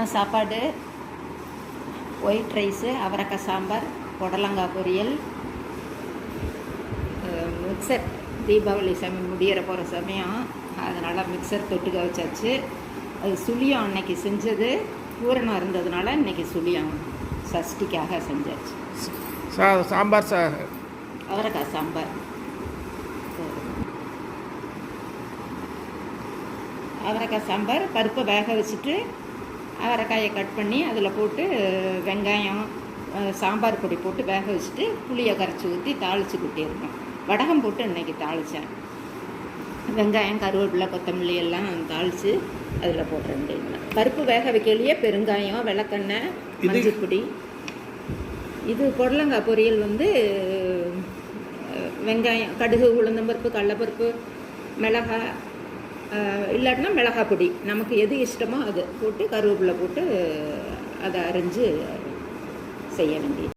மத்தியானம் சாப்பாடு white rice, அவரைக்காய் சாம்பார், புடலங்காய் பொரியல், மிக்சர். தீபாவளி சமயம் முடிகிற போகிற சமயம், அதனால் மிக்சர் தொட்டுக்க வச்சாச்சு. அது சுழியம் அன்னைக்கு செஞ்சது பூரணம் இருந்ததுனால இன்றைக்கி சுழியம் சஷ்டிக்காக செஞ்சாச்சு. சாம்பார் அவரைக்காய் சாம்பார். அவரைக்காய் சாம்பார் பருப்பை வேக வச்சுட்டு அவரைக்காயை கட் பண்ணி அதில் போட்டு வெங்காயம் சாம்பார் பொடி போட்டு வேக வச்சுட்டு புளியை கரைச்சி ஊற்றி தாளித்து கொட்டியிருக்கோம். வடகம் போட்டு இன்றைக்கி தாளித்தேன். வெங்காயம், கருவேப்பிலை, கொத்தமல்லி எல்லாம் தாளித்து அதில் போட்டுறேன். பருப்பு வேக வைக்கலையே பெருங்காயம், விளக்கெண்ணெய், மஞ்சள் பொடி. இது புடலங்காய் பொரியல் வெங்காயம், கடுகு, உளுந்தம்பருப்பு, கடலைப்பருப்பு, மிளகாய், இல்லாட்டினா மிளகாய் பொடி, நமக்கு எது இஷ்டமோ அது போட்டு கருவேப்பிலை போட்டு அதை அரைஞ்சி செய்ய வேண்டியது.